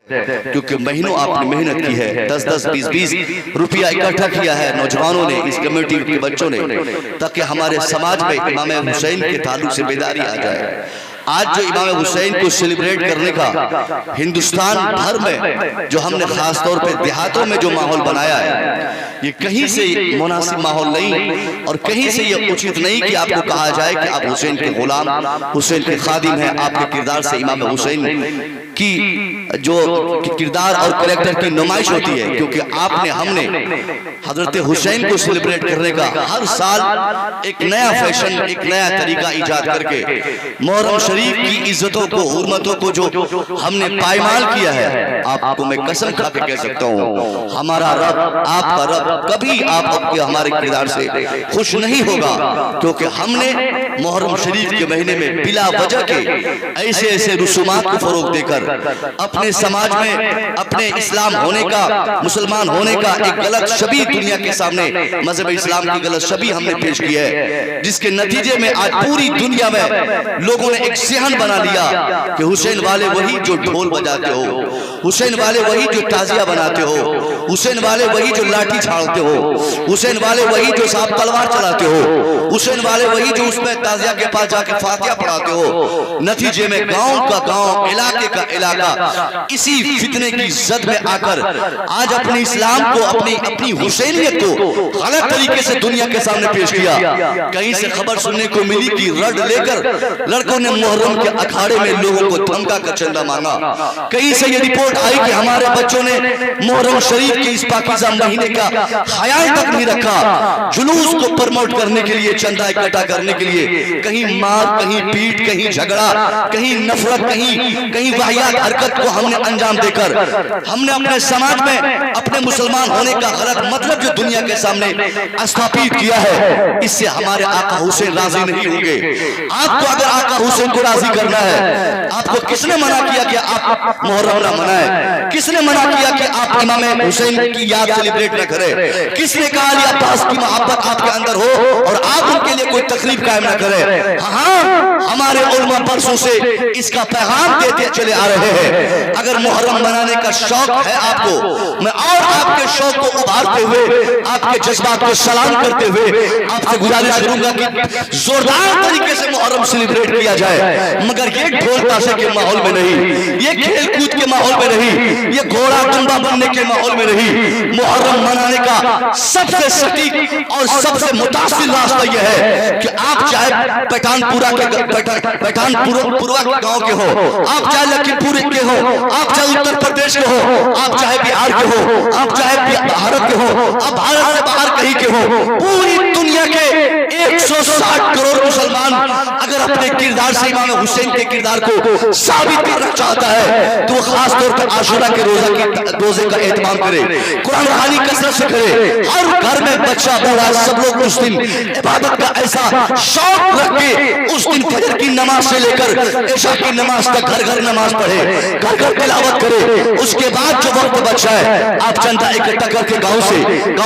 کیونکہ مہینوں آپ نے محنت کی ہے، 10-10 20-20 روپیہ اکٹھا کیا ہے نوجوانوں نے، اس کمیونٹی کے بچوں نے، تاکہ ہمارے سماج میں امام حسین کے تعلق سے بیداری آ جائے۔ آج جو امام حسین کو سیلیبریٹ کرنے کا ہندوستان بھر میں جو ہم نے خاص طور پہ دیہاتوں میں جو ماحول بنایا ہے، یہ کہیں سے مناسب ماحول نہیں، اور کہیں سے یہ اچھت نہیں کہ آپ کو کہا جائے کہ آپ حسین کے غلام، حسین کے خادم ہیں۔ آپ کے کردار سے امام حسین کی جو کردار اور کریکٹر کی نمائش ہوتی ہے، کیونکہ آپ نے، ہم نے حضرت حسین کو سیلیبریٹ کرنے کا ہر سال ایک نیا فیشن، ایک نیا طریقہ ایجاد کر کے محرم شریف کی عزتوں کو، حرمتوں کو جو ہم نے پائمال کیا ہے، آپ کو میں قسم کھا کے کہہ سکتا ہوں، ہمارا رب، آپ کا رب کبھی آپ کے ہمارے کردار سے خوش نہیں ہوگا، کیونکہ ہم نے محرم شریف کے مہینے میں بلا وجہ کے ایسے ایسے رسومات کو فروغ دے کر اپنے سماج میں اپنے اسلام ہونے کا، مسلمان ہونے کا ایک غلط شبیہ دنیا کے سامنے، مذہب اسلام کی غلط شبیہ ہم نے پیش کی ہے، جس کے نتیجے میں آج پوری دنیا میں لوگوں نے ایک ذہن بنا لیا کہ حسین والے وہی جو ڈھول بجاتے ہو، حسین والے وہی جو تعزیہ بناتے ہو، حسین والے وہی جو لاٹھی چھاڑتے ہو، حسین والے وہی جو صاحب تلوار چلاتے ہو، حسین والے وہی جو اس میں تعزیہ کے پاس جا کے فاتحہ پڑھاتے ہو۔ نتیجے میں گاؤں کا گاؤں، علاقے کا علاقہ اسی فتنے کی زد میں آ کر آج اپنے اسلام کو، اپنی حسینیت کو غلط طریقے سے دنیا کے سامنے پیش کیا۔ کہیں سے خبر سننے کو ملی کہ رڈ لے کر لڑکوں نے محرم کے اکھاڑے میں لوگوں کو دھمکا کر چندہ مانگا۔ کہیں سے یہ رپورٹ آئی کہ ہمارے بچوں نے محرم شریف کے اس پاکیزہ مہینے کا خیال تک نہیں رکھا، جلوس کو پرموٹ کرنے کے لیے، چندہ اکٹھا کرنے کے لیے کہیں مار، کہیں پیٹ، کہیں جھگڑا، کہیں نفرت، کہیں واہیات حرکت کو ہم نے انجام دے کر ہم نے اپنے سماج میں اپنے مسلمان ہونے کا غلط مطلب جو دنیا کے سامنے استھاپت کیا ہے، اس سے ہمارے آقا حسین راضی نہیں ہوں گے۔ آپ کو اگر آقا حسین کو راضی کرنا ہے، آپ کو کس نے منع کیا کہ آپ محرم نہ منائیں؟ کس نے منع کیا کہ آپ امام حسین کی یاد سیلیبریٹ نہ کریں؟ کس نے کہا یہ عباس کی محبت آپ کے اندر ہو اور آپ ان کے لیے کوئی تقریب قائم نہ کریں؟ ہاں، ہمارے علماء برسوں سے اس کا پیغام دیتے چلے آ رہے ہیں۔ اگر محرم منانے کا شوق ہے آپ کو، میں اور آپ کے شوق کو ابھارتے ہوئے، آپ کے جذبات کو سلام کرتے ہوئے آپ سے گزارش کروں گا کہ زوردار طریقے سے محرم سیلیبریٹ کیا جائے، مگر یہ ڈھول تاشے کے ماحول میں نہیں، یہ کھیل کود کے ماحول میں نہیں، یہ گھوڑا دمبا بننے کے ماحول میں نہیں۔ محرم منانے کا سب سے سٹیک اور سب سے متاثر راستہ یہ ہے کہ آپ چاہے پٹھان پورا گاؤں کے ہو، آپ چاہے لکھیم پور کے ہو، آپ چاہے اتر پردیش کے ہو، آپ چاہے بہار کے ہو، آپ چاہے بھارت کے ہو، آپ بھارت سے باہر کہیں کے ہو، پوری دنیا کے 160 کروڑ مسلمان اگر اپنے کردار سے امام حسین کے کردار کو ثابت کرنا چاہتا ہے تو وہ خاص طور پر عاشورہ کے روزے کا اہتمام کرے، قرآن خوانی کثرت سے کرے، ہر گھر میں بچہ بوڑھا سب لوگ اس دن عبادت کا ایسا شوق رکھ کے اس دن فجر کی نماز سے لے کر عشاء کی نماز تک گھر گھر نماز پڑھے، گھر گھر تلاوت کرے۔ اس کے بعد جو وقت بچا ہے آپ چندہ اکٹھا کر کے گاؤں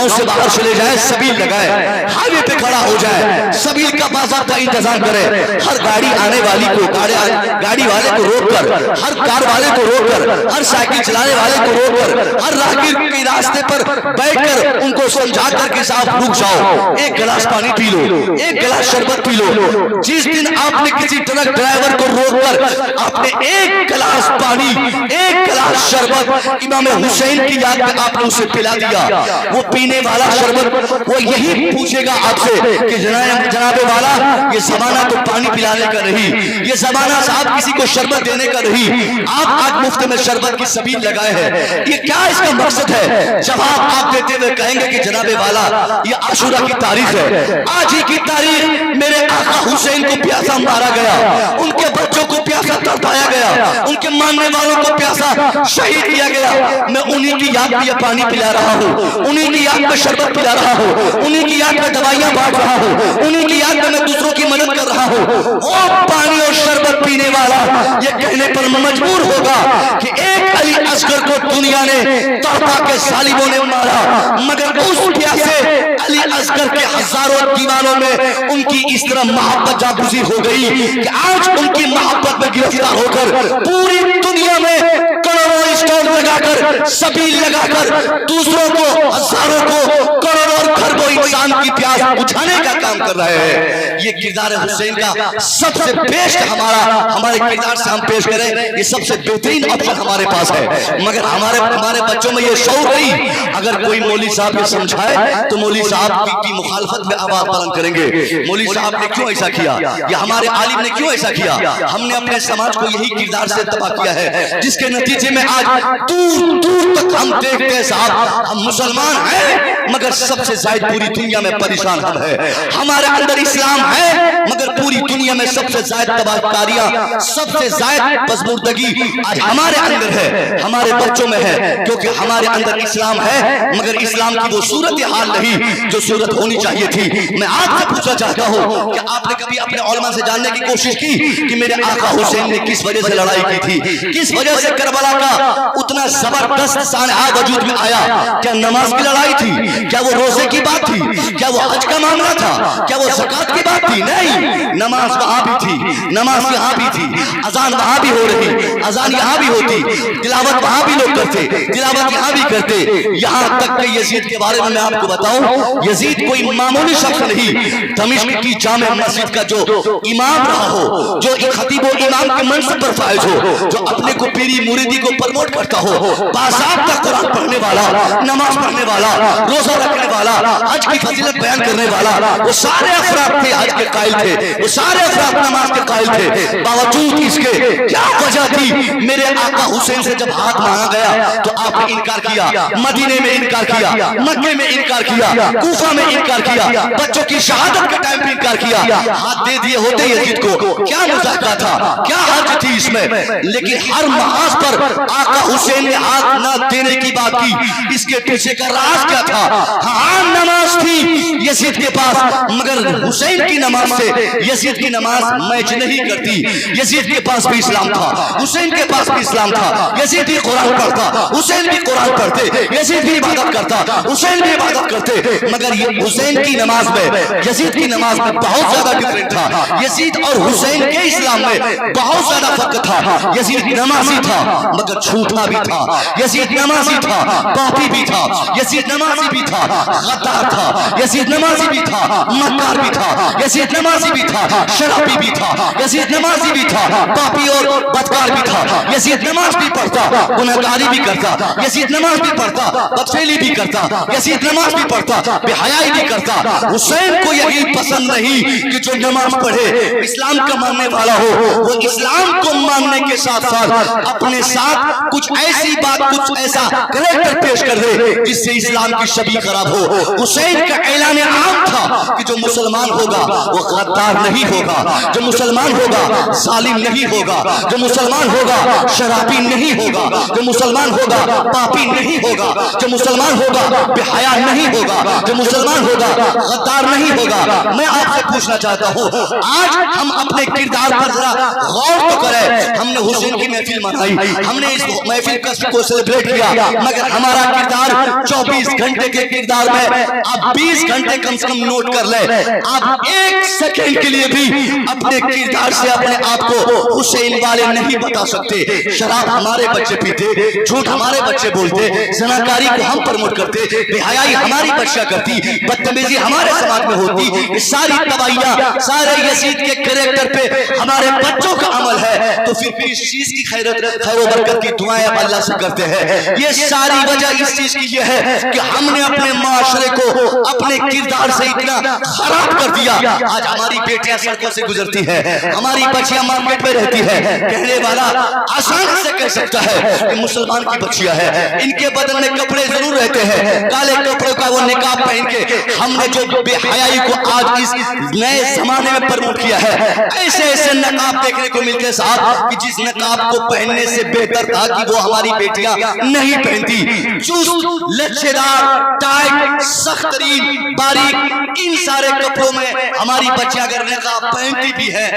سے باہر چلے جائیں، سبیل لگائیں، ہائی وے پہ کھڑا ہو جائے، سبیل کا باضابطہ انتظام کرے، ہر گاڑی آنے والی کو، گاڑی والے کو روک کر، ہر کار والے کو روک کر، ہر سائیکل چلانے والے کو روک کر، ہر راہگیر کے راستے پر بیٹھ کر ان کو سمجھا کر کہ صاحب رک جاؤ، ایک گلاس پانی پی لو، ایک گلاس شربت پی لو۔ جس دن آپ نے کسی ٹرک ڈرائیور کو روک کر آپ نے ایک گلاس پانی، ایک گلاس شربت امام حسین کی یاد میں آپ نے اسے پلا دیا، وہ پینے والا شربت وہ یہی پوچھے گا آپ سے کہ جناب والا یہ زمانہ تو پانی پلانے کا نہیں، یہ زمانہ صاحب کسی کو شربت دینے کا نہیں، آپ آج مفت میں شربت کی سبیل لگائے ہیں، یہ کیا اس کا مقصد ہے؟ جواب آپ دیتے ہوئے کہیں گے کہ جناب والا یہ عاشورہ کی تاریخ ہے، آج ہی کی تاریخ میرے آقا حسین کو پیاسا مارا گیا، ان کے بچوں کو پیاسا تڑپایا گیا، ان کے ماننے والوں کو پیاسا شہید کیا گیا، میں انہی کی یاد میں یہ پانی پلا رہا ہوں، انہی کی یاد میں شربت پلا رہا ہوں، انہی کی یاد میں دوائیاں بانٹ رہا ہوں، انہی کی یاد میں دوسروں کی مدد کر رہا ہوں۔ وہ پانی اور شربت پینے والا یہ کہنے پر مجبور ہوگا کہ ایک علی اصغر کو دنیا نے تڑپا کے ظالموں نے مارا، مگر اس پیاسے علی اصغر کے ہزاروں دیوانوں میں ان کی اس طرح محبت جاگزی ہو گئی کہ آج ان کی محبت میں گرفتار ہو کر پوری دنیا میں کروڑوں اسٹور कर, सबील लगा कर दूसरों को, हजारों को, करोड़ों और खरबों इंसान की प्यास बुझाने का काम कर रहे हैं। ये किरदार हुसैन का सबसे बेस्ट हमारे किरदार से हम पेश करें, ये सबसे बेहतरीन ऑप्शन हमारे पास है। मगर हमारे बच्चों में ये शौक नहीं। अगर कोई मौलवी साहब ये समझाए तो मौलवी साहब की मुखालफत में आवाज बुलंद करेंगे। मौलवी साहब ने क्यों ऐसा किया, या हमारे आलिम ने क्यों ऐसा किया? हमने अपने समाज को यही किरदार से तबाह किया है, जिसके नतीजे में आज दूर दूर तक हम देखते हैं साहब, हम मुसलमान हैं मगर सबसे ज्यादा पूरी दुनिया में परेशान हम हैं। हमारे अंदर इस्लाम है मगर पूरी दुनिया में सबसे ज्यादा तबाहकारियां, सबसे ज्यादा बज़मुर्दगी आज हमारे अंदर है, हमारे बच्चों में है। क्योंकि हमारे अंदर इस्लाम है मगर इस्लाम की वो सूरत हाल नहीं जो सूरत होनी चाहिए थी। मैं आपसे पूछना चाहता हूँ कि आपने कभी अपने उलमा से जानने की कोशिश की कि मेरे आका हुसैन ने किस वजह से लड़ाई की थी, किस वजह से करबला का उतना जबरदस्त सानहा वजूद में आया? क्या नमाज की लड़ाई थी? क्या वो रोजे की बात थी? क्या वो हज का मामला था? क्या वो ज़कात की बात थी? नहीं, नमाज वहां भी थी, नमाज यहाँ भी थी, अजान वहां भी हो रही, अजान यहाँ भी होती, तिलावत वहां भी लोग करते, तिलावत यहाँ भी करते। यहाँ तक कि यजीद के बारे में मैं आपको बताऊं, यजीद कोई मामूली शख्स नहीं, दमिश्क की जामे मस्जिद का जो इमाम रहा हो, जो एक खतीब व इमाम के मनसब पर फाइज हो, जो अपने को पीरी मुरीदी को प्रमोट करता हो, बाज़ाब्ता कुरान पढ़ने वाला, नमाज पढ़ने वाला, रोजा रखने वाला, हज की फजीलत बयान करने वाला, वो सारे अफराद थे हज के कायल थे, वो सारे अफराद नमाज के कायल थे। बावजूद इसके क्या वजह थी? मेरे आका हुसैन से जब हाथ मांगा गया तो आपने इनकार किया, मदीने में इनकार किया, मक्के में इनकार किया, कूफा में इनकार किया, बच्चों की शहादत के टाइम पे इनकार किया। हाथ दे दिए होते यजीद को, क्या मुज़ाकरा था, क्या हर्ज थी इसमें? लेकिन हर महाज पर आका हुसैन ने हाथ न देने की बात की। इसके पीछे का राज क्या था? हाँ, नमाज थी यजीद के पास मगर हुसैन की नमाज से यजीद की नमाज मैच नहीं करती। यजीद के पास भी इस्लाम था, हुसैन के पास भी इस्लाम था। यजीद भी कुरान पढ़ता, हुसैन भी कुरान पढ़ते, यजीद भी इबादत करता, हुसैन भी इबादत करते। मगर ये हुसैन की नमाज में यजीद की नमाज में बहुत ज्यादा डिफरेंट था। यजीद और हुसैन के इस्लाम में बहुत ज्यादा फर्क था। यजीद नमाजी था मगर झूठा भी था, यजीद नमाजी था पापी भी था, यजीद नमाजी भी था गद्दार था, यजीद नमाजी भी था मक्कार भी था, यजीद नमाजी भी था शराबी भी था, यजीद नमाजी भी था पापी और बदकार भी था। यजीद नमाज भी पढ़ता, गुनहगारी भी करता, यजीद नमाज भी पढ़ता, बदफेली भी करता, यजीद नमाज भी पढ़ता, बेहयाई भी करता। हुसैन को यही पसंद नहीं कि जो नमाज पढ़े इस्लाम का मानने वाला हो, वो इस्लाम को मानने के साथ साथ अपने साथ कुछ ऐसी बात, कुछ ऐसा कैरेक्टर पेश कर दे जिससे इस्लाम की छवि खराब हो। हुसैन का ऐलान आम था कि जो मुसलमान होगा वो गद्दार नहीं होगा, जो मुसलमान होगा जालिम नहीं होगा, जो मुसलमान होगा शराबी नहीं होगा, जो मुसलमान होगा पापी नहीं होगा, जो मुसलमान होगा बेहया नहीं होगा, जो मुसलमान होगा गद्दार नहीं होगा। मैं आपसे पूछना चाहता हूँ, आज हम अपने किरदार पर जरा गौर तो करें। हमने हुसैन की महफिल मनाई, हमने इस महफिल को सेलिब्रेट किया, मगर हमारा किरदार 24 घंटे के किरदार में आप 20 घंटे कम से कम नोट कर ले। आप एक सेकंड के लिए भी अपने किरदार से अपने आप को हुसैन वाले नहीं बता सकते। शराब हमारे बच्चे पीते, झूठ हमारे बच्चे बोलते, ज़नाकारी को हम प्रमोट करते, बेहयाई हमारी बच्चा करती, बदतमीजी हमारे समाज में होती। सारी तबाहियां सारे यजीद के कैरेक्टर पे हमारे बच्चों का अमल है, तो फिर किस चीज की खैर बरकत की दुआएं अल्लाह से करते हैं? ये सारी वजह इस चीज की ये है कि हमने अपने माशरे को अपने किरदार से इतना खराब कर दिया। आज हमारी बेटियां सड़कों से गुजरती है, हमारी बच्चियां मार्केट में रहती है। कहने वाला आसानी से कह सकता है कि मुसलमान की बच्चियां हैं, इनके बदन में कपड़े जरूर रहते हैं, काले कपड़ों का वो निकाब पहन के हमने जो बेहयाई को आज इस नए जमाने में प्रमोट किया है। ऐसे ऐसे नकाब देखने को मिलते साहब कि जिस नकाब को पहनने से बेहतर था कि वो हमारी बेटियां नहीं पहनती। चुस्त लच्छेदार टाइट सख्तरीन बारीक इन सारे कपड़ों में हमारी बच्चियां अगर नकाब पहनती भी है,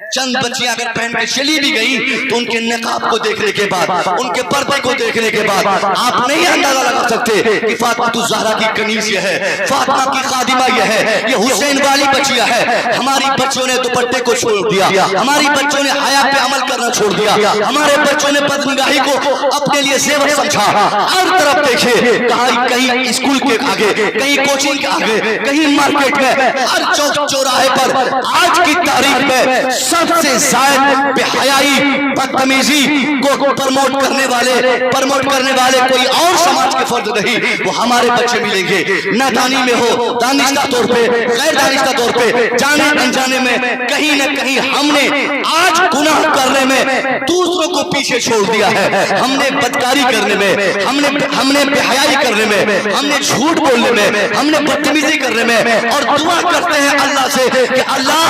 चंद बच्चियां अगर पहन के चली भी गई तो उनके नकाब को देखने के बाद, उनके पर्दे को देखने के बाद आप नहीं अंदाजा लगा सकते कि फातिमा ज़हरा की कनीज ये है, फातिमा की खादिमा ये है, ये हुसैन वाली बच्चियां है। हमारी बच्चों ने दुपट्टे को छोड़ दिया, हमारी बच्चों ने हया पे अमल करना छोड़ दिया, हमारे बच्चों ने बदनिगाही को अपने अपने लिए जेवर समझा। हर तरफ देखे, कहीं स्कूल के आगे, कहीं कोचिंग के आगे, कहीं मार्केट में, हर चौक चौराहे पर आज की तारीख में सबसे ज्यादा बेहयाई, बदतमीजी को प्रमोट करने वाले कोई और समाज के फर्द नहीं, वो हमारे बच्चे मिलेंगे। नादानी में हो, दानिशता तौर पे, गैर दानिशता तौर पे, जाने अनजाने में कहीं न कहीं हमने आज गुनाह करने में दूसरों को पीछे छोड़ दिया है। हमने बदकारी करने में, हमने बेहयाई करने में, हमने झूठ बोलने में, हमने बदतमीजी करने में, और दुआ करते हैं अल्लाह से कि अल्लाह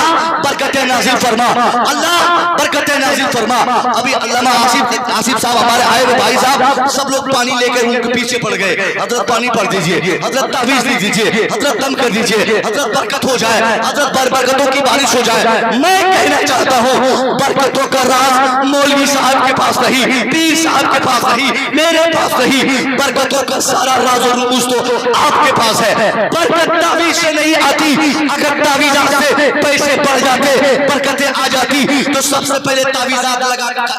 बरकतें नाज़िल फरमा, अल्लाह बरकतें नाज़िल फरमा। अभी अल्लामा आसिफ साहब हमारे आए हुए भाई साहब, सब लोग पानी लेकर उनके पीछे पड़ गए। हजरत पानी पढ़ दीजिए, हजरत तावीज़ दे दीजिए, हजरत दम कर दीजिए, हजरत बरकत हो जाए, हजरत बरकतों की बारिश हो जाए। मैं कहना चाहता हूँ बरकतों का राज मौलवी साहब के पास नहीं, पीर साहब के पास नहीं, मेरे पास नहीं, बरकतों का सारा राज और रूज तो आपके पास है। बरकत तावीज़ से नहीं आती। अगर तावीज़ात से पैसे बढ़ जाते, बरकतें आ जाती, तो सबसे पहले तावीज़ात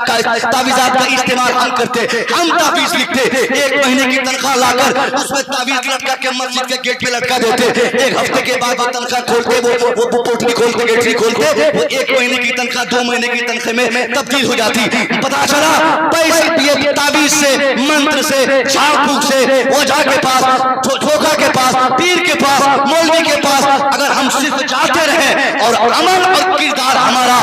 का इस्तेमाल हम करते, हम तावीज़ लिखते, 1 महीने की तनख्वाह लाकर उसमें तावीज़ लटका के मस्जिद के गेट पे लटका देते। 1 हफ्ते के बाद वो तनख्वाह खोलते, वो पोटली खोलते, गेटरी खोलते, वो 1 महीने की तनख्वाह 2 महीने की तनख्वाह में तब्दील हो जाती। पता चला पैसे ये तावीज़ से, मंत्र से, झाड़ फूक से, ओझा के पास, धोखा के पास, पीर के पास, मौलवी के पास अगर हम सिर्फ जाते रहे और अमल और किरदार हमारा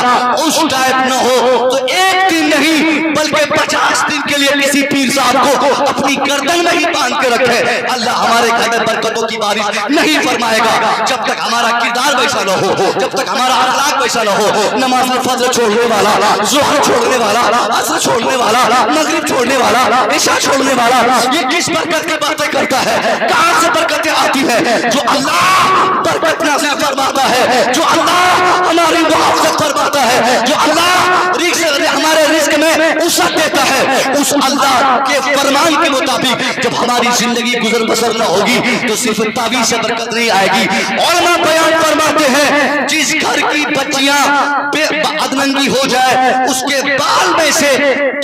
उस टाइप न हो, तो एक दिन नहीं बल्कि 50 दिन के लिए किसी पीर साहब को अपनी गर्दन में ही बांध के रखे, अल्लाह हमारे घर में बरकतों की बारिश नहीं फरमाएगा। जब तक हमारा किरदार वैसा न हो, जब तक हमारा अखलाक वैसा न हो, नमाज में फजर छोड़ने वाला, ज़ोहर छोड़ने वाला, असर छोड़ने वाला, मगरिब छोड़ने वाला, इशा छोड़ने वाला, ये किस बरकत की बातें करता है? कहां से बरकतें आती है? जो अल्लाह बरकत नाज़िल फरमाता है, जो अल्लाह हमारी मुआफ़ज़त फरमाता है, जो अल्लाह हमारे रिज़्क़ में वसअत देता है, उस अल्लाह के फरमान के मुताबिक जब हमारी जिंदगी गुजर बसर न होगी तो सिर्फ तावीज़ से बरकत नहीं आएगी। उलमा बयान फरमाते हैं जिस घर की बच्चियां अधनंगी हो जाए, उसके बाल में से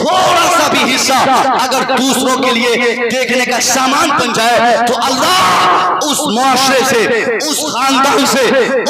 थोड़ा सा भी हिस्सा अगर दूसरों के लिए देखने का सामान बन जाए, तो अल्लाह उस मुआशरे से, उस खानदान से,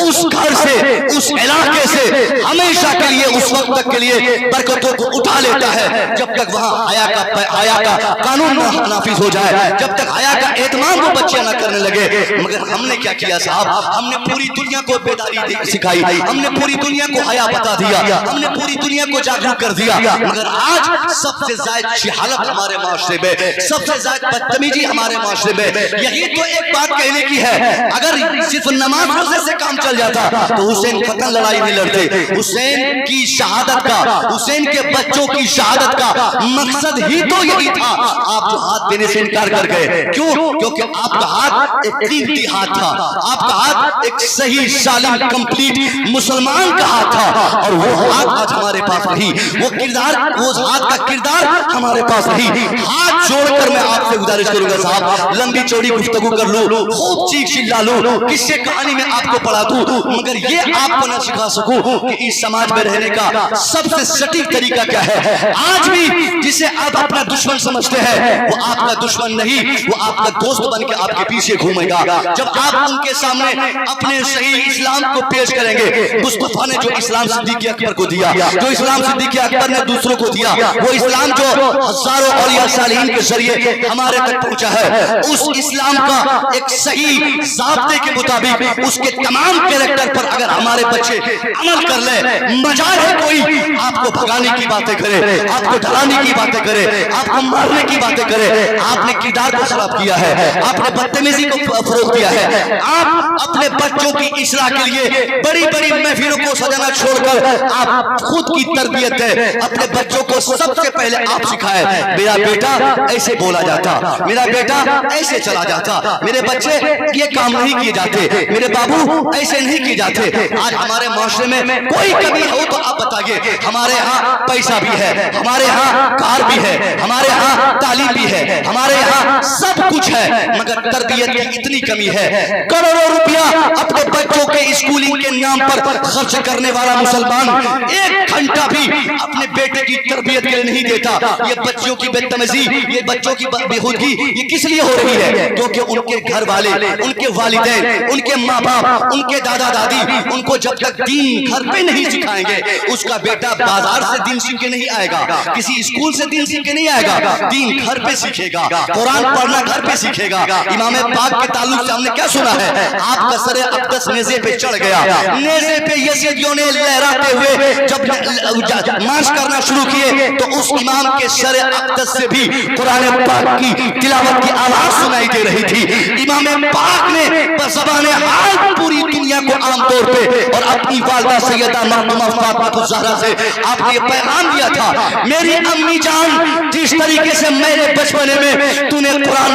उस घर से, उस इलाके से हमेशा के लिए, उस वक्त तक के लिए बरकतों को उठा लेता है। जब तक वहाँ हया का कानून नाफिज हो जाए, जब तक हया का एहतमाम वो बच्चे न करने लगे। मगर हमने क्या किया साहब? हमने पूरी दुनिया को बेदारी सिखाई, हमने पूरी दुनिया को हया बता दिया, हमने पूरी दुनिया को जागरूक कर दिया। मगर आज सबसे ज्यादा जहालत हमारे माशरे में, सबसे ज्यादा बदतमीजी हमारे माशरे में। यही तो एक बात कहने की है, अगर सिर्फ नमाज रोजे से काम चल जाता तो हुसैन फतन लड़ाई नहीं लड़ते। हुसैन की शहादत का, हुसैन के बच्चों की शहादत का मकसद ही तो यही था। आप जो हाथ देने से इनकार कर गए, क्यों? क्योंकि आपका हाथ एक कीमती हाथ था, आपका हाथ एक सही सालिम कंप्लीट मुसलमान का हाथ था, और वो हाथ आज हमारे पास नहीं, वो किरदार, वो हाथ का किरदार हमारे पास नहीं। हाथ जोड़कर मैं आपसे गुजारिश करूंगा साहब, लंबी चौड़ी गुफ्तगू कर लूं, खूब चीख चिल्ला लूं, किस्से कहानी में आपको पढ़ा दूं, मगर ये आपको न सिखा सकूं कि इस समाज में रहने का सबसे सटीक तरीका क्या है। आज भी जिसे आप अपना दुश्मन समझते हैं, वो आपका दुश्मन नहीं, वो आपका दोस्त बन के आपके पीछे घूमेगा। जब आप उनके सामने अपने सही इस्लाम को पेश करेंगे, मुस्तफा ने जो इस्लाम सिद्दीक़ अकबर को दिया, जो इस्लाम सिद्दीक़ अकबर ने दूसरों को दिया, वो इस्लाम जो हजारों औलिया सालिहीन के जरिए हमारे तक पहुंचा है, उस इस्लाम का एक सही ज़ाब्ते के मुताबिक उसके तमाम कैरेक्टर पर अगर हमारे बच्चे अमल कर ले, मजाल है कोई आपको भगाने की बातें करे, आपको डराने की बातें करे, आपको मारने की बातें करे। आपने किरदार को खराब किया है, आपने बदतमीजी को फरोग दिया है। आप अपने बच्चों की इस्लाह के लिए बड़ी बड़ी महफिलों को सजाना छोड़कर आप खुद की तरबियत है, अपने बच्चों को सबसे पहले आप सिखाए। मेरा बेटा ऐसे बोला जाता, मेरा बेटा ऐसे चला जाता, मेरे बच्चे ये काम नहीं किए जाते, मेरे बाबू ऐसे नहीं किए जाते। आज हमारे माशरे में कोई कमी हो तो आप बताइए। हमारे यहाँ पैसा भी है, हमारे यहाँ कार भी है, हमारे यहाँ तालीम भी है, हमारे यहाँ सब कुछ है, मगर तरबियत की इतनी कमी है। करोड़ों रुपया अपने बच्चों के स्कूलिंग के नाम पर खर्च करने वाला मुसलमान 1 घंटा भी अपने बेटे की तरबियत के लिए नहीं देता। ये बच्चों की बदतमीजी, ये बच्चों की बेहूदगी, ये किस लिए हो रही है? क्योंकि उनके घर वाले, उनके वालिदैन, उनके माँ बाप, उनके दादा दादी उनको जब तक दीन घर पे नहीं सिखाएंगे, उसका बेटा बाजार से दीन सीख के नहीं आएगा, किसी स्कूल से दीन सीख के नहीं आएगा, दीन घर पे सीखेगा, कुरान पढ़ना घर पे सीखेगा। इमाम पाक के ताल्लुक से हमने क्या सुना है? आपका सर अक़दस नेज़े पे चढ़ गया, नेज़े पे यजीदियों ने लहराते हुए जब मार्च करना शुरू किए तो उस इमाम के सर अक़दस से भी कुरान पाक की तिलावत की आवाज सुनाई दे रही थी। इमाम पाक ने बज़बान हाल पूरी दुनिया को आम तौर पे और अपनी वालिदा सैयदा मखदूमा फातिमा ज़हरा से आपने पैगाम दिया था, मेरी अम्मी जान, जिस तरीके से मेरे बचपने में तूने कुरान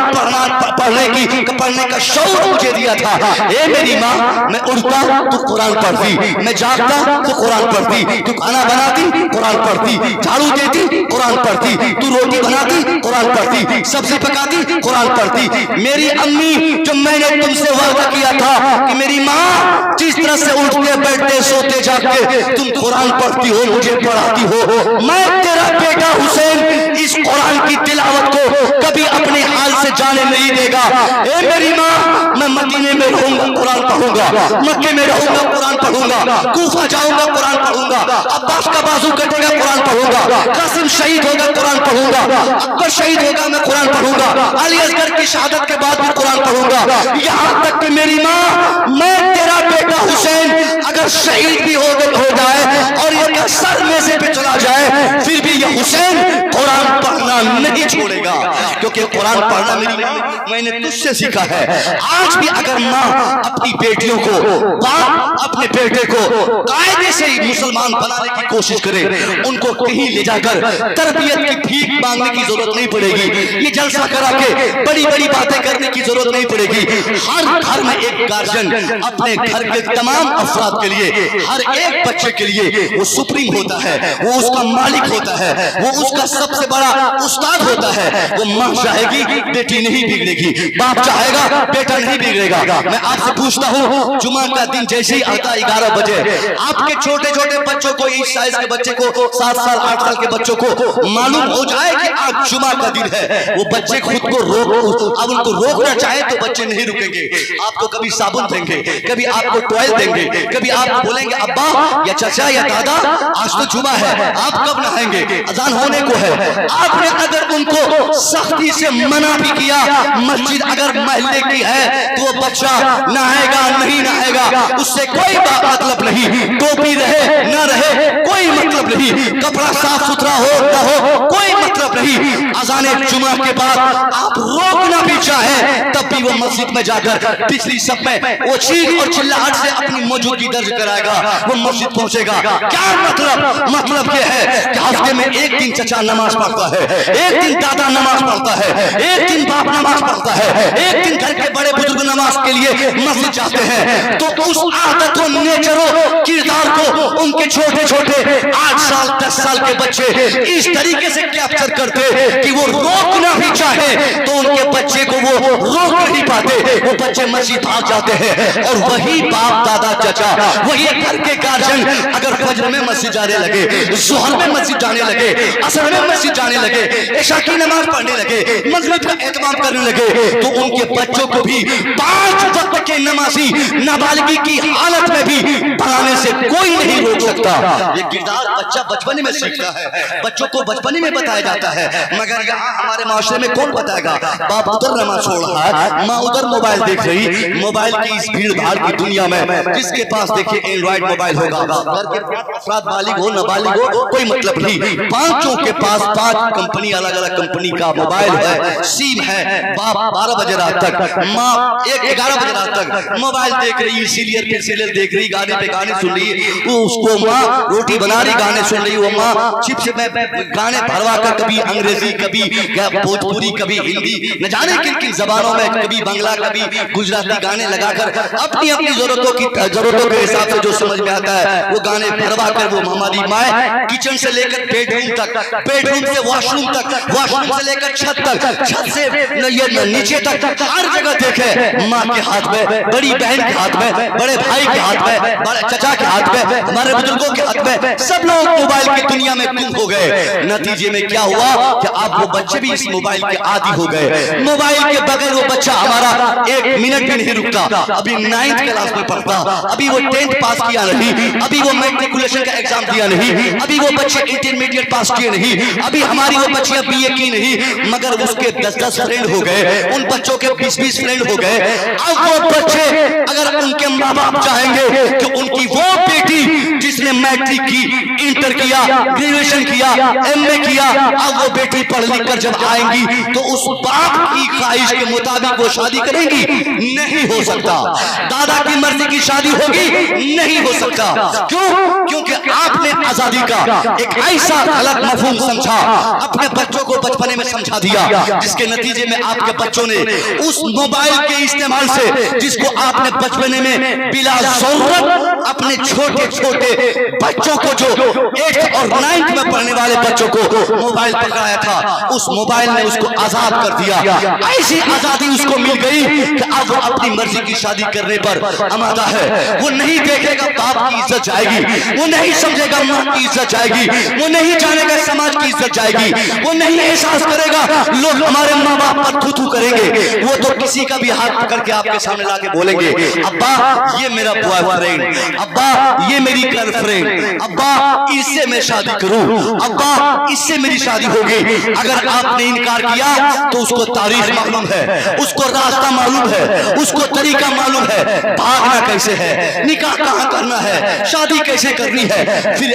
पढ़ने का शौक मुझे दिया था, ए मेरी माँ, मैं उठता तो कुरान पढ़ती, मैं जागता तो कुरान पढ़ती, तू खाना बनाती कुरान पढ़ती, झाड़ू देती कुरान पढ़ती, तू रोटी बनाती कुरान पढ़ती, सब्जी पकाती कुरान पढ़ती। मेरी अम्मी, जो मैंने तुमसे वादा किया था कि मेरी माँ, जिस तरह से उठते बैठते सोते जागते तुम कुरान पढ़ती हो, मुझे पढ़ाती हो, मैं तेरा बेटा हुसैन इस कुरान की तिलावत को कभी अपने हाल से जाने नहीं देगा। ए मेरी माँ, मैं मदीने में रहूंगा कुरान पढ़ूंगा, मक्के में रहूंगा कुरान पढ़ूंगा, कूफा जाऊंगा कुरान पढ़ूंगा, अब्बास का बाजू कटेगा कुरान पढ़ूंगा, कासिम शहीद होगा कुरान पढ़ूंगा, अकबर शहीद होगा मैं कुरान पढ़ूंगा, अली असगर की शहादत के बाद भी कुरान पढ़ूंगा, यहाँ तक कि मेरी माँ, मैं तेरा बेटा हुसैन अगर शहीद भी हो जाए और इसका सर नेज़े पे चला जाए, फिर भी ये हुसैन कुरान पढ़ना नहीं छोड़ेगा, क्योंकि कुरान पढ़ना मेरी माँ मैंने तुझसे सीखा है। आज भी अगर माँ अपनी बेटियों को, बाप अपने बेटे को कायदे से मुसलमान बनाने की कोशिश करे, उनको कहीं ले जाकर तरबियत की भीख मांगने की जरूरत नहीं पड़ेगी, ये जलसा करा के बड़ी बड़ी बातें करने की जरूरत नहीं पड़ेगी। हर घर में एक गार्जियन अपने घर के तमाम अफराद के लिए, हर एक बच्चे के लिए वो सुप्रीम होता है, वो उसका मालिक होता है, वो उसका सबसे बड़ा उस्ताद होता है। वो माँ चाहेगी बेटी नहीं बिगड़ेगी, बाप चाहेगा बेटा नहीं बिगड़ेगा। मैं आपसे पूछता हूँ, जुमा का दिन जैसे ही आता 11 बजे, आपके छोटे छोटे बच्चों को, इस साइज के बच्चे को, 7 साल 8 साल के बच्चों को मालूम हो जाए कि आज जुमा का दिन है, वो बच्चे खुद को अब उनको रोकना चाहे तो बच्चे नहीं रुकेंगे। आपको कभी साबुन देंगे, कभी आपको टॉयल देंगे, कभी आप बोलेंगे अब्बा या चाचा या दादा आज तो जुमा है, आप कब नहाएंगे, अजान होने को है। आपने अगर उनको सख्ती से मना भी किया, मस्जिद अगर महल्ले की है तो वो बच्चा नहाएगा नहीं नहाएगा, उससे कोई मतलब नहीं, टोपी रहे ना रहे कोई मतलब नहीं, कपड़ा साफ सुथरा हो ना हो कोई मतलब नहीं। अजाने जुमा के बाद आप रोकना भी चाहे तब भी वो मस्जिद में जाकर पिछली सब में वो चीख और चिल्लाहट से अपनी मौजूदगी दर्ज कराएगा, वो मस्जिद पहुंचेगा। क्या मतलब ये है कि हफ्ते में एक दिन चचा नमाज पढ़ता है, एक दिन दादा नमाज पढ़ता है, एक दिन बाप नमाज पढ़ता है, एक दिन घर के बड़े बुजुर्ग नमाज के लिए मस्जिद जाते हैं, तो उस आदत को, नेचर को, किरदार को उनके छोटे छोटे 8 साल 10 साल के बच्चे इस तरीके से कैप्चर करते कि वो रोकना भी चाहे तो उनके बच्चे को वो रोक नहीं पाते, वो बच्चे मस्जिद भाग जाते हैं। और वही बाप दादा चाचा, वही घर के गार्जियन अगर फजर में मस्जिद जाने लगे, ज़ुहर में मस्जिद जाने लगे, असर में मस्जिद जाने लगे, इशा की नमाज पढ़ने लगे, मगरिब का एहतमाम करने लगे, तो उनके बच्चों को भी 5 वक्त के नमाजी नाबालिगी की हालत में भी बनाने से कोई नहीं रोक सकता। ये किरदार बच्चा बचपन में सीखता है, बच्चों को बचपन में बताया जाता है, मगर यहाँ हमारे माशरे में कौन बताएगा? बाप उधर नमाज छोड़ रहा है, माँ उधर मोबाइल देख रही, मोबाइल की इस भीड़ भाड़ की दुनिया में जिसके पास देखिए एंड्रॉइड मोबाइल होगा, घर के अफराद बालिग हो नाबालिग हो कोई मतलब नहीं, पांचों के पास 5 कंपनी, अलग अलग कंपनी का मोबाइल है, सिम है। बाप 12 बजे रात तक, माँ 11 बजे रात तक मोबाइल देख रही, सीरियल पे सीरियल देख रही, गाने पे गाने सुन रही, वो उसको माँ रोटी बना रही, गाने सुन रही, वो माँ चिप्स में गाने भरवा कर कभी अंग्रेजी, कभी भोजपुरी, कभी हिंदी, न जाने किन किन जबानों में, कभी بنگلہ کبھی گجراتی گانے لگا کر اپنی اپنی ضرورتوں کے حساب سے جو سمجھ میں آتا ہے وہ گانے بھروا کر وہ ہماری مائیں کچن سے لے کر بیڈ روم تک، بیڈ روم سے واش روم تک، واش روم سے لے کر چھت تک، چھت سے نیچے تک ہر جگہ دیکھے ماں کے ہاتھ میں، بڑی بہن کے ہاتھ میں، بڑے بھائی کے ہاتھ میں، بڑے چچا کے ہاتھ میں، ہمارے بزرگوں کے ہاتھ میں، سب لوگ موبائل کی دنیا میں گم ہو گئے۔ نتیجے میں کیا ہوا کہ آپ وہ بچے بھی اس موبائل کے عادی ہو گئے۔ موبائل کے بغیر وہ بچہ ہمارا ایک منٹ بھی نہیں رکتا، ابھی 9th کلاس میں پڑھتا، ابھی وہ 10th پاس کیا نہیں، ابھی وہ میٹریکولیشن کا ایگزام دیا نہیں، ابھی وہ بچے انٹرمیڈیٹ پاس کیے نہیں، ابھی ہماری وہ بچیاں بی اے کی نہیں، مگر اس کے 10 فرینڈ ہو گئے، ان بچوں کے 20 فرینڈ ہو گئے۔ اب وہ بچے اگر ان کے ماں باپ چاہیں گے کہ ان کی وہ بیٹی جس نے میٹرک کی، انٹر کیا، گریجویشن کیا، ایم اے کیا، اب وہ بیٹی پڑھ لکھ کر جب آئیں گی تو اس باپ کی خواہش کے مطابق وہ شادی کریں گی؟ نہیں ہو سکتا۔ دادا کی مرضی کی شادی ہوگی؟ نہیں ہو سکتا۔ کیوں؟ کیونکہ آپ نے آزادی کا ایک ایسا غلط مفہوم سمجھا، اپنے بچوں کو بچپنے میں سمجھا دیا، جس کے نتیجے میں آپ کے بچوں نے اس موبائل کے استعمال سے، جس کو آپ نے بچپنے میں بلا ضرورت اپنے چھوٹے چھوٹے بچوں کو، جو 8th اور 9th میں پڑھنے والے بچوں کو موبائل پکڑایا تھا، اس موبائل نے اس کو آزاد کر دیا۔ ایسی آزادی اس کو مل گئی کہ اب وہ اپنی مرضی کی شادی کرنے پر آمادہ ہے۔ وہ نہیں دیکھے گا باپ کی عزت جائے گی، وہ نہیں سمجھے گا ماں کی عزت جائے گی، وہ نہیں جانے گا سماج کی عزت جائے گی، وہ نہیں احساس کرے گا لوگ ہمارے ماں باپ پر تھو تھو کریں گے۔ وہ تو کسی کا بھی ہاتھ پکڑ کے آپ کے سامنے لا کے بولیں گے، ابا یہ میرا بوائے فرینڈ، ابا یہ میری گرل فرینڈ، ابا اس سے میں شادی کروں، ابا اس سے میری شادی ہوگی۔ اگر آپ نے انکار کیا تو اس کو تاریخ معلوم ہے، اس کو راستہ معلوم ہے، اس کو طریقہ معلوم ہے، بھاگنا کیسے ہے، نکاح کہاں کرنا ہے، شادی کیسے کرنی ہے۔ پھر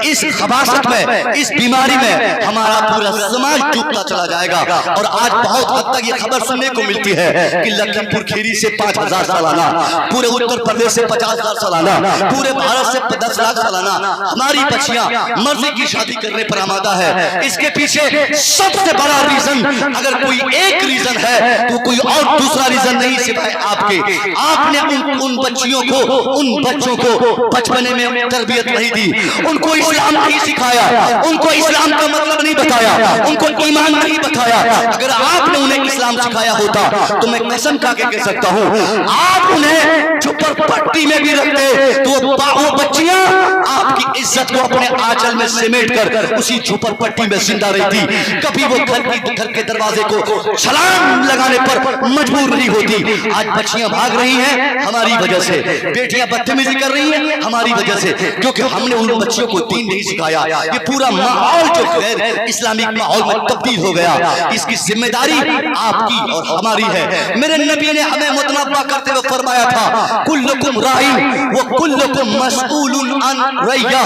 اس خباثت میں، اس بیماری میں ہمارا پورا سماج ڈوبتا چلا جائے گا۔ اور آج بہت حد تک یہ خبر سننے کو ملتی ہے کہ لکھیم پور کھیری سے 5000 سالانہ، پورے اتر پردیش سے 50,000 سالانہ، پورے بھارت سے 10 لاکھ سالانہ ہماری بچیاں مرضی کی شادی کرنے پر آمادہ ہے۔ اس کے پیچھے سب سے بڑا ریزن، اگر کوئی ایک ریزن ہے تو کوئی اور دوسرا ریزن نہیں سوائے آپ کے۔ آپ نے ان بچیوں کو، ان بچوں کو بچپنے میں تربیت نہیں دی، ان کو اسلام نہیں سکھایا، ان کو اسلام کا مطلب نہیں بتایا، ان کو ایمان نہیں بتایا۔ اگر آپ نے انہیں اسلام سکھایا ہوتا تو میں قسم کھا کے کہہ سکتا ہوں آپ انہیں چھپر پٹی میں بھی رکھتے تو وہ بچیاں آپ کی عزت کو اپنے آنچل میں سمیٹ کر اسی چھپر پٹی میں زندہ رہتی، کبھی وہ گھر کے دروازے کو چھلانگ لگانے پر مجبور نہیں ہوتی۔ آج بچیاں بھاگ رہی ہیں ہماری وجہ سے، بیٹیاں بدتمیزی کر رہی ہیں ہماری وجہ سے، کیونکہ ہم نے ان بچیوں کو دین نہیں سکھایا۔ یہ پورا ماحول جو غیر اسلامک ماحول میں تبدیل ہو گیا، اس کی ذمہ داری آپ کی اور ہماری ہے۔ میرے نبی نے ہمیں متنبہ کرتے ہوئے فرمایا تھا کلکم راعٍ وکلکم مسئول عن رعیہ،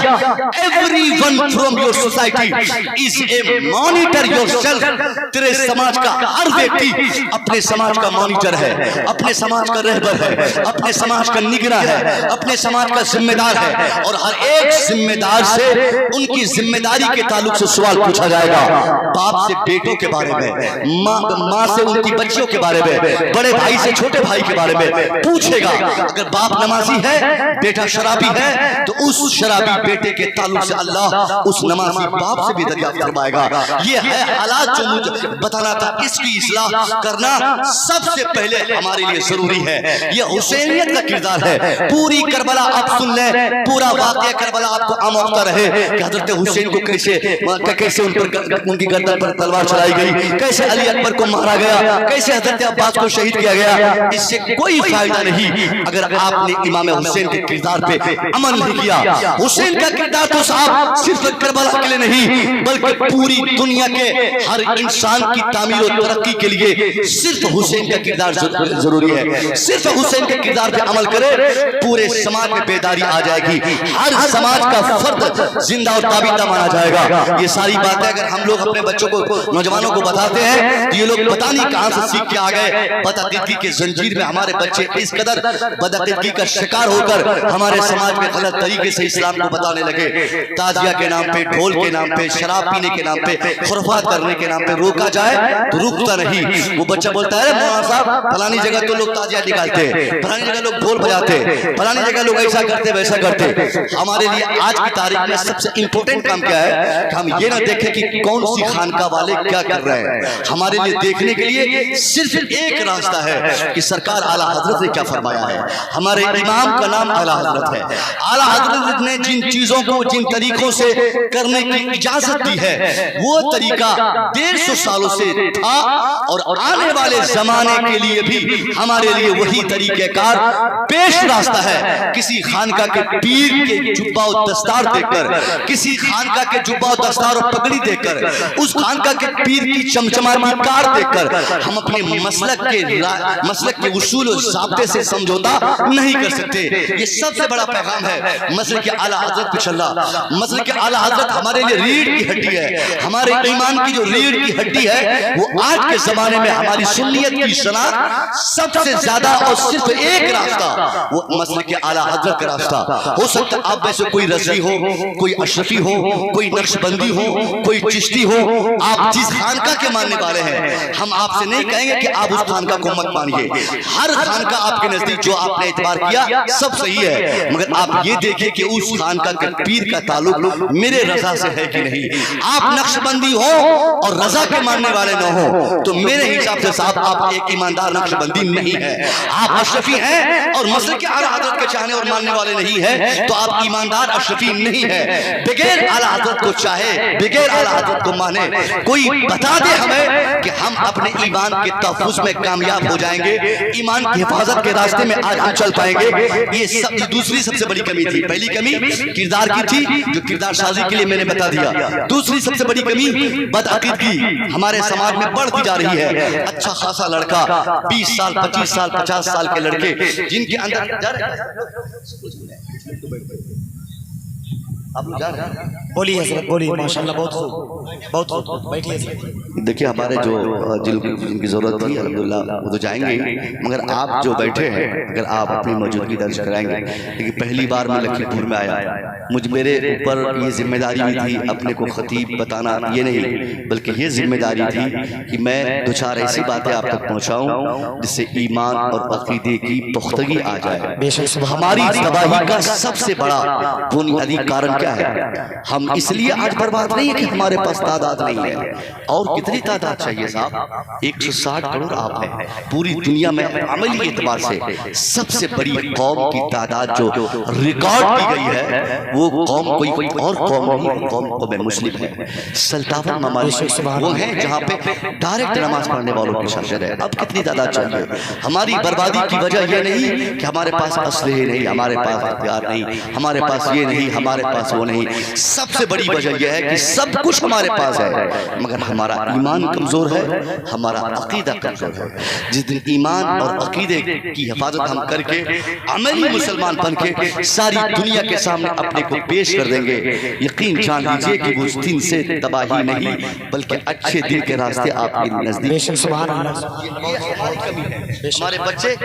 everyone from your society is a monitor yourself۔ تیرے سماج کا ہر ویکتی اپنے سماج کا مانیٹر ہے، اپنے سماج کا رہبر ہے، اپنے سماج کا نگراں ہے، اپنے سماج کا ذمہ دار ہے، اور ہر ایک ذمہ دار سے ان کی ذمہ داری کے تعلق سے سوال پوچھا جائے گا۔ باپ سے بیٹوں کے بارے میں، ماں سے ان کی بچیوں کے بارے میں، بڑے بھائی سے چھوٹے بھائی کے بارے میں پوچھے گا۔ اگر باپ نمازی ہے، بیٹا شرابی ہے، تو اس شرابی بیٹے کے تعلق سے اللہ اس نمازی باپ سے بھی دریافت فرمائے گا۔ یہ ہے حالات جو مجھے بتانا تھا، اس کی اصلاح کرنا سب سے پہلے ہمارے لیے ضروری ہے۔ یہ حسینیت کا کردار ہے۔ پوری کربلا آپ سن لیں، پورا واقعہ کربلا آپ کو آموختہ رہے کہ حضرت حسین کو کیسے ان کی گردن پر تلوار چلائی گئی، کیسے علی اکبر کو مارا گیا، کیسے حضرت عباس کو شہید کیا گیا۔ اس سے کوئی فائدہ نہیں اگر آپ نے امام حسین کے کردار پہ عمل نہیں کیا۔ حسین کا کردار تو صاحب صرف کربلا کے لیے نہیں بلکہ پوری دنیا کے ہر انسان کی تعمیر و ترقی کے لیے صرف حسین کا کردار ضروری ہے۔ صرف حسین کے کردار پہ عمل کرے، پورے سماج میں بیداری آ جائے۔ جائے گی, ہر سماج کا فرد زندہ اور تابندہ مانا جائے گا. یہ ساری باتیں اگر ہم لوگ اپنے بچوں کو, نوجوانوں کو بتاتے ہیں تو یہ لوگ پتہ نہیں کہاں سے سیکھ کے آ گئے. بدعقیدگی کے زنجیر میں ہمارے بچے اس قدر بدعقیدگی کا شکار ہو کر ہمارے سماج میں غلط طریقے سے اسلام کو بتانے لگے. تعزیہ کے نام پہ, ڈھول کے نام پہ, شراب پینے کے نام پہ, خرافات کرنے کے نام پہ روکا جائے تو رکتا نہیں. وہ بچہ بولتا ہے مولانا صاحب فلانی جگہ تو لوگ تعزیہ نکالتے, فلانی جگہ لوگ ڈھول بجاتے, فلانی جگہ لوگ ایسا کرتے ویسا کرتے. ہمارے لیے آج کی تاریخ میں سب سے امپورٹنٹ کام کیا ہے کہ ہم یہ نہ دیکھیں کہ کون سی خانقاہ والے کیا کر رہے ہیں. ہمارے لیے دیکھنے کے لیے صرف ایک راستہ ہے کہ سرکار اعلیٰ حضرت نے کیا فرمایا ہے. ہمارے امام کا نام اعلیٰ حضرت ہے. اعلیٰ حضرت نے جن چیزوں کو, جن طریقوں سے کرنے کی اجازت دی ہے وہ طریقہ 150 سالوں سے تھا, اور آنے والے زمانے کے لیے بھی ہمارے لیے وہی طریقہ کار پیش راستہ ہے. کسی خانقاہ کے پیر کے جبہ و دستار دیکھ کر, کسی خانقاہ کے جبہ و دستار و پگڑی دیکھ کر, اس خانقاہ کے پیر کی چمچماتی کار دیکھ کر ہم اپنے مسلک کے اصول و ضابطے سے سمجھوتا نہیں کر سکتے. یہ سب سے بڑا پیغام ہے مسلک اعلیٰ حضرت پہ چلنا. مسلک اعلیٰ حضرت ہمارے لیے ریڑھ کی ہڈی ہے. ہمارے ایمان کی جو ریڑھ کی ہڈی ہے وہ آج کے زمانے میں ہماری سنیت کی شناخت سب سے زیادہ, اور صرف ایک راستہ وہ مسلک اعلیٰ حضرت کا راستہ. ہو سکتا ہے آپ میں سے کوئی رضوی ہو, کوئی اشرفی ہو, کوئی نقش بندی ہو, کوئی چشتی ہو. آپ جس خانقاہ کے ماننے والے ہیں ہم آپ سے نہیں کہیں گے کہ آپ اس خانقاہ کو مت مانیے. ہر خانقاہ آپ کے نزدیک جو آپ نے اعتبار کیا سب صحیح ہے, مگر آپ یہ دیکھیں کہ اس خانقاہ کے پیر کا تعلق میرے رضا سے ہے کہ نہیں. آپ نقش بندی ہو اور رضا کے ماننے والے نہ ہو تو میرے حساب سے صاحب آپ ایک ایماندار نقش بندی نہیں ہے. آپ اشرفی ہیں اور مسلک اعلیٰ حضرت کے چاہنے اور ماننے والے نہیں ہیں تو آپ ایماندار اشرفی نہیں ہے. بغیر اعلیٰ حضرت کو چاہے, بغیر اعلیٰ حضرت کو مانے, کوئی بتا دے ہمیں کہ ہم اپنے ایمان کے تحفظ میں کامیاب ہو جائیں گے, ایمان کی حفاظت کے راستے میں آج ہم چل پائیں گے. یہ دوسری سب سے بڑی کمی تھی. پہلی کمی کردار کی تھی جو کردار سازی کے لیے میں نے بتا دیا. دوسری سب سے بڑی کمی بدعقیدگی ہمارے سماج میں بڑھتی جا رہی ہے. اچھا خاصا لڑکا 20 سال 25 سال 50 سال کے لڑکے جن کے اندر بولیے حضرت بولیے, ماشاءاللہ بہت خوب بہت خوب. بیٹھیے حضرت. دیکھیے ہمارے جو جن کی ضرورت تھی الحمدللہ وہ تو جائیں گے, مگر آپ جو بیٹھے ہیں اگر آپ اپنی موجودگی درج کرائیں گے. لیکن پہلی بار میں لکھی پور میں آیا, میرے اوپر یہ ذمہ داری بھی تھی اپنے کو خطیب بتانا, یہ نہیں بلکہ یہ ذمہ داری تھی کہ میں دو چار ایسی باتیں آپ تک پہنچاؤں جس سے ایمان اور عقیدے کی پختگی آ جائے. ہماری تباہی کا سب سے بڑا بنیادی کارن کیا ہے؟ ہم اس لیے آج برباد نہیں ہے کہ ہمارے پاس تعداد نہیں ہے. اور کتنی تعداد چاہیے صاحب؟ 160 کروڑ آپ ہیں. پوری دنیا میں عملی اعتبار سے سب سے بڑی قوم کی تعداد جو ریکارڈ کی گئی ہے وہ قوم کوئی اور قوم نہیں, قوم مسلم ہے. سلطنت ممالک وہ ہیں جہاں پہ ڈائریکٹ نماز پڑھنے والوں کی شرط ہے. اب کتنی تعداد چاہیے؟ ہماری بربادی کی وجہ یہ نہیں کہ ہمارے پاس اسلحے نہیں, ہمارے پاس ہتھیار نہیں, ہمارے پاس یہ نہیں, ہمارے پاس وہ نہیں. سب سے بڑی وجہ یہ ہے کہ سب کچھ ہمارے پاس ہے مگر ہمارا ایمان کمزور ہے, ہمارا عقیدہ کمزور ہے. جس دن ایمان اور عقیدے کی حفاظت ہم کر کے عملی مسلمان بن کے ساری دنیا کے سامنے اپنے کو پیش کر دیں گے, یقین جان لیجئے کہ وہ دن سے تباہی نہیں بلکہ اچھے دن کے راستے آپ کے نزدیک. سبحان اللہ. ہمارے بچے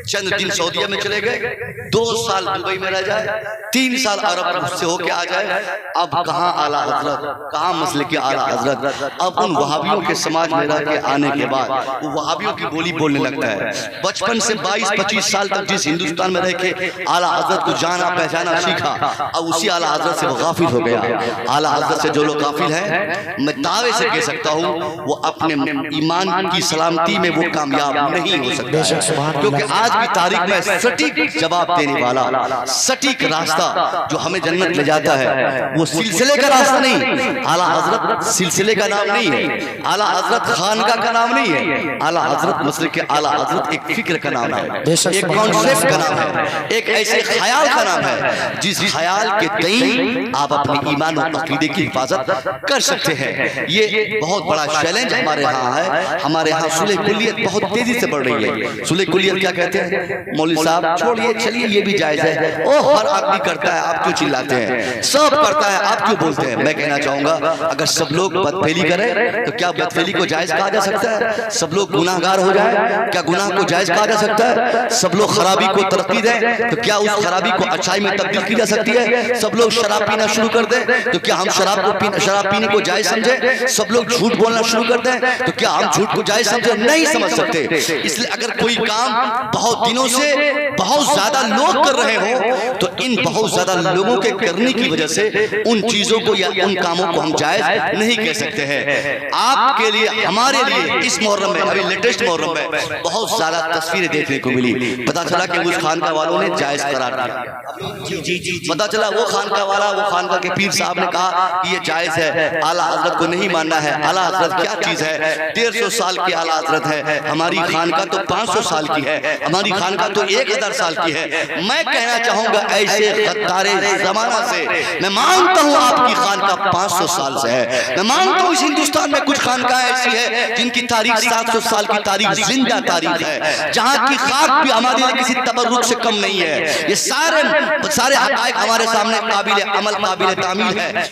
چند دن سعودیہ میں چلے گئے, 2 سال دبئی میں رہ جائے, 3 سال عرب سے ہو کے آ جائے. اب کہاں اعلیٰ حضرت, کہاں مسلک اعلیٰ حضرت. اب ان وہابیوں کے سماج میں رہ کے آنے کے بعد وہ وہابیوں کی بولی بولنے لگتا ہے. بچپن سے 22-25 سال تک جس ہندوستان میں رہ کے اعلیٰ حضرت کو جانا پہچانا سیکھا, اب اسی اعلیٰ حضرت سے وہ غافل ہو گیا. اعلیٰ حضرت سے جو لوگ غافل ہیں میں دعوے سے کہہ سکتا ہوں وہ اپنے ایمان کی سلامتی میں وہ کامیاب نہیں ہو سکتا ہے, کیونکہ آج کی تاریخ میں سٹیک جواب دینے والا, سٹیک راستہ جو ہمیں جنت لے جاتا ہے وہ سلسلے کا راستہ نہیں. اعلیٰ حضرت سلسلے کا نام نہیں ہے, اعلیٰ حضرت خانقاہ کا نام نہیں ہے. اعلیٰ حضرت مسلک اعلیٰ حضرت ایک فکر کا نام ہے, ایک کانسیپٹ کا نام ہے, ایک ایسے خیال کا نام ہے جس خیال کے تئیں آپ اپنے ایمان اور عقیدے کی حفاظت کر سکتے ہیں. یہ بہت بڑا چیلنج ہمارے ہاں ہے. ہمارے ہاں صلح کلیت بہت تیزی سے بڑھ رہی ہے. صلح کلیت کیا کہتے मौलवी साहब छोड़िए, चलिए ये भी जायज है, ओ हर आदमी करता है, आप क्यों चिल्लाते हैं, सब करता है, आप क्यों बोलते हैं। मैं कहना चाहूंगा अगर सब लोग बदफेली करें तो क्या बदफेली को जायज कहा जा सकता है? सब लोग गुनाहगार हो जाए, क्या गुनाह को जायज कहा जा सकता है? सब लोग खराबी को तरक्की दें तो क्या उस खराबी को अच्छाई में तब्दील की जा सकती है? सब लोग शराब पीना शुरू कर दें तो क्या हम शराब पीने को जायज समझे? सब लोग झूठ बोलना शुरू कर दें तो क्या हम झूठ को जायज समझे? नहीं समझ सकते। इसलिए अगर कोई काम बहुत दिनों से बहुत ज्यादा लोग कर रहे हो तो इन बहुत ज्यादा लोगों के करने की वजह से उन चीजों को या उन कामों को हम जायज नहीं कह सकते हैं। आपके लिए, हमारे लिए इस मुहर्रम में, अभी लेटेस्ट मुहर्रम में बहुत ज्यादा तस्वीरें देखने को मिली। पता चला कि उस खानका वालों ने जायज करार दिया। पता चला वो खानका वाला, वो खानका के पीर साहब ने कहा कि ये जायज है, आला हजरत को नहीं मानना है। आला हजरत क्या चीज है? 150 साल की आला हजरत है, हमारी खानका तो 500 साल की है, हमारी खानका तो 1000 साल की है। मैं कहना चाहूंगा ऐसे गद्दारे जमाना से मैं मानता हूं आपकी खानका 500 साल से है। मैं मानता हूं इस हिंदुस्तान में कुछ खानका ऐसी है जिनकी तारीख 700 साल की तारीख, जिंदा तारीख है, जहां की खाक भी हमारे लिए किसी तबर्रुक से कम नहीं है। ये सारे हकायक हमारे सामने काबिल अमल, काबिल तामील है।